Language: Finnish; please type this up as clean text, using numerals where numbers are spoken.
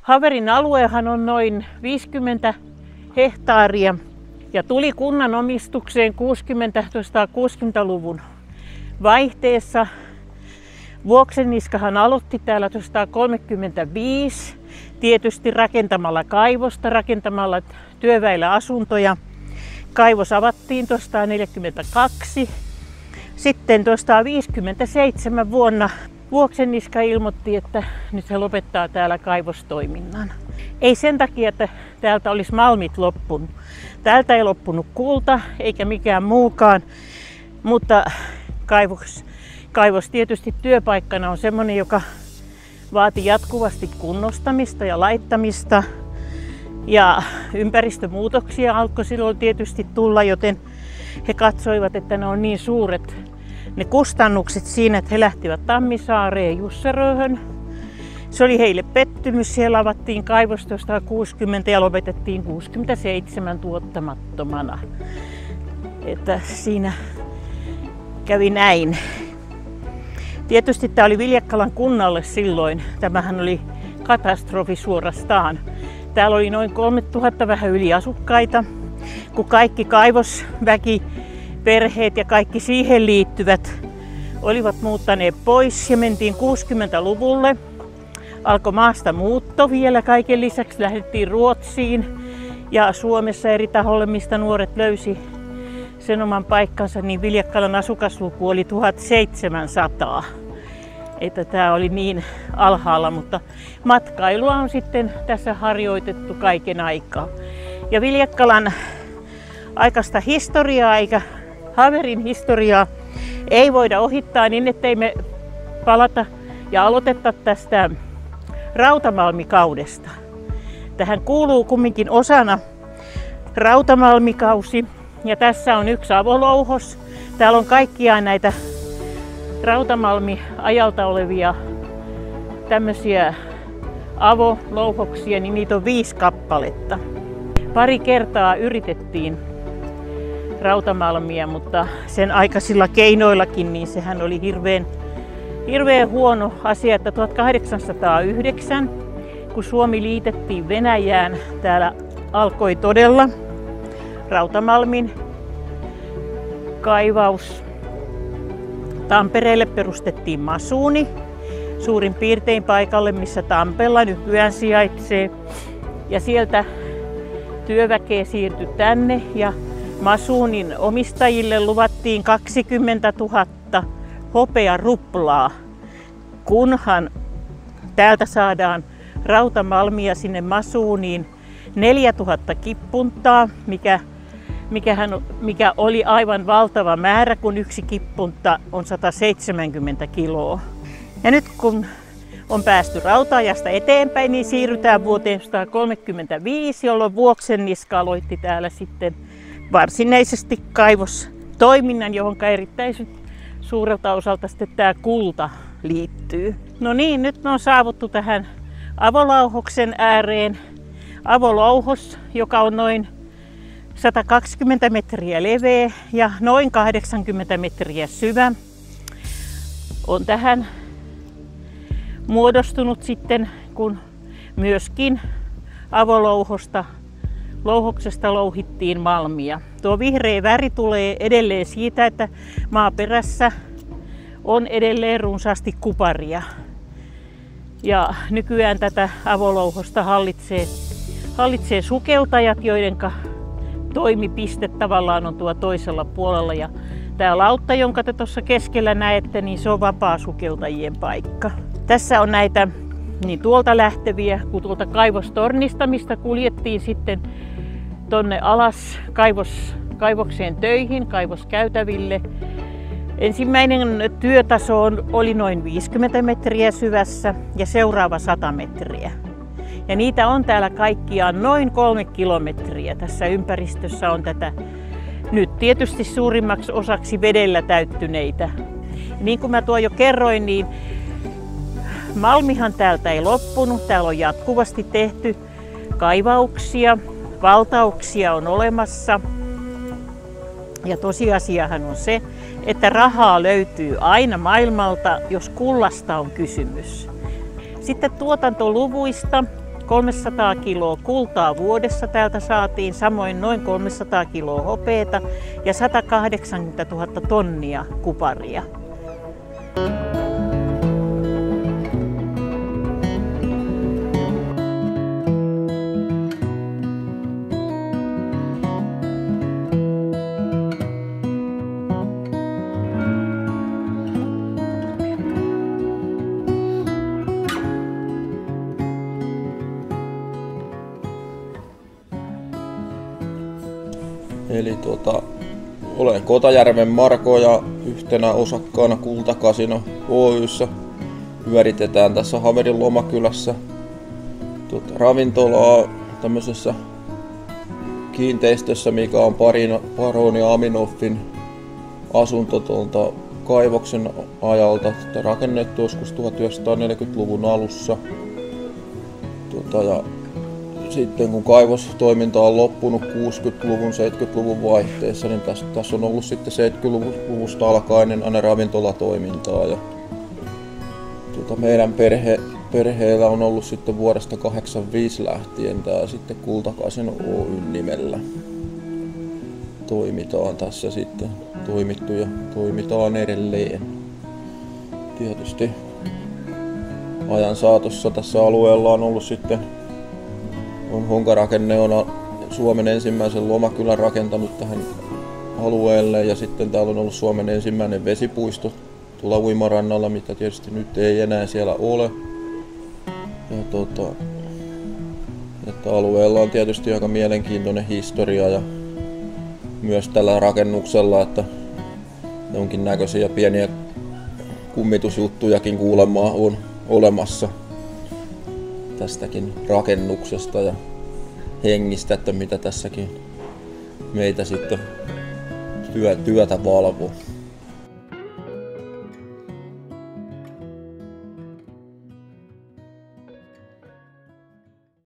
Haverin aluehan on noin 50 hehtaaria ja tuli kunnan omistukseen 1960-luvun vaihteessa. Vuoksenniskahan aloitti täällä 1935, tietysti rakentamalla kaivosta, rakentamalla työväillä asuntoja. Kaivos avattiin 1942. Sitten 1957 vuonna Vuoksenniska ilmoitti, että nyt he lopettaa täällä kaivostoiminnan. Ei sen takia, että täältä olisi malmit loppunut. Täältä ei loppunut kulta eikä mikään muukaan, mutta kaivos tietysti työpaikkana on semmoinen, joka vaati jatkuvasti kunnostamista ja laittamista. Ja ympäristömuutoksia alkoi silloin tietysti tulla, joten he katsoivat, että ne on niin suuret ne kustannukset siinä, että he lähtivät Tammisaareen Jusseröhön. Se oli heille pettymys. Siellä avattiin kaivos 1960 ja lopetettiin 67 tuottamattomana. Että siinä kävi näin. Tietysti tämä oli Viljakkalan kunnalle silloin. Tämähän oli katastrofi suorastaan. Täällä oli noin 3000 vähän yli asukkaita, kun kaikki kaivosväki, perheet ja kaikki siihen liittyvät olivat muuttaneet pois ja mentiin 60-luvulle. Alkoi maasta muutto vielä kaiken lisäksi, lähdettiin Ruotsiin ja Suomessa eri taholle, mistä nuoret löysi sen oman paikkansa, niin Viljakkalan asukasluku oli 1700. Että tämä oli niin alhaalla, mutta matkailua on sitten tässä harjoitettu kaiken aikaa. Ja Viljakkalan aikaista historiaa eikä Haverin historiaa ei voida ohittaa niin, ettei me palata ja aloiteta tästä rautamalmikaudesta. Tähän kuuluu kumminkin osana rautamalmikausi ja tässä on yksi avolouhos. Täällä on kaikkiaan näitä rautamalmi-ajalta olevia tämmöisiä avolouhoksia, niin niitä on 5 kappaletta. Pari kertaa yritettiin rautamalmia, mutta sen aikaisilla keinoillakin, niin sehän oli hirveän huono asia, että 1809, kun Suomi liitettiin Venäjään, täällä alkoi todella rautamalmin kaivaus. Tampereelle perustettiin masuuni, suurin piirtein paikalle, missä Tampella nykyään sijaitsee. Ja sieltä työväkeä siirtyi tänne ja masuunin omistajille luvattiin 20 000 hopearuplaa, kunhan täältä saadaan rautamalmia sinne masuuniin 4000 kippuntaa, mikä oli aivan valtava määrä, kun yksi kippunta on 170 kiloa. Ja nyt kun on päästy rauta-ajasta eteenpäin, niin siirrytään vuoteen 1935, jolloin Vuoksenniska aloitti täällä sitten varsinaisesti kaivostoiminnan, johon erittäin suurelta osalta sitten tämä kulta liittyy. No niin, nyt me on saavuttu tähän avolouhoksen ääreen. Avolouhos, joka on noin 120 metriä leveä ja noin 80 metriä syvä, on tähän muodostunut sitten, kun myöskin avolouhoksesta louhittiin malmia. Tuo vihreä väri tulee edelleen siitä, että maaperässä on edelleen runsaasti kuparia. Ja nykyään tätä avolouhosta hallitsee sukeltajat, joiden toimipiste tavallaan on tuo toisella puolella. Ja tämä lautta, jonka te tuossa keskellä näette, niin se on vapaa sukeltajien paikka. Tässä on näitä niin tuolta lähteviä, kun tuolta kaivostornista, mistä kuljettiin sitten tonne alas kaivokseen töihin, kaivoskäytäville. Ensimmäinen työtaso oli noin 50 metriä syvässä ja seuraava 100 metriä. Ja niitä on täällä kaikkiaan noin 3 kilometriä. Tässä ympäristössä on tätä nyt tietysti suurimmaksi osaksi vedellä täyttyneitä. Niin kuin mä jo kerroin, niin malmihan täältä ei loppunut. Täällä on jatkuvasti tehty kaivauksia, valtauksia on olemassa. Ja tosiasiahan on se, että rahaa löytyy aina maailmalta, jos kullasta on kysymys. Sitten tuotantoluvuista 300 kiloa kultaa vuodessa täältä saatiin, samoin noin 300 kiloa hopeeta ja 180 000 tonnia kuparia. Eli olen Kotajärven Marko ja yhtenä osakkaana Kultakasino Oy:ssä pyöritetään tässä Hamerin Lomakylässä ravintolaa tämmöisessä kiinteistössä, mikä on Paroni Aminoffin asunto tuolta kaivoksen ajalta, rakennettu joskus 1940-luvun alussa. Ja sitten kun kaivostoiminta on loppunut 60-luvun, 70-luvun vaihteessa, niin tässä on ollut sitten 70-luvusta alkaen aina ravintolatoimintaa. Ja meidän perheellä on ollut sitten vuodesta 1985 lähtien tämä sitten Kultakasino Oyn nimellä. Toimitaan tässä sitten, toimittu ja toimitaan edelleen. Tietysti ajan saatossa tässä alueella on ollut sitten Honkarakenne on Suomen ensimmäisen lomakylän rakentanut tähän alueelle ja sitten täällä on ollut Suomen ensimmäinen vesipuisto tuolla uimarannalla, mitä tietysti nyt ei enää siellä ole. Ja että alueella on tietysti aika mielenkiintoinen historia ja myös tällä rakennuksella, että jonkinnäköisiä pieniä kummitusjuttujakin kuulemaa on olemassa tästäkin rakennuksesta ja hengistä, että mitä tässäkin meitä sitten työtä valvoo.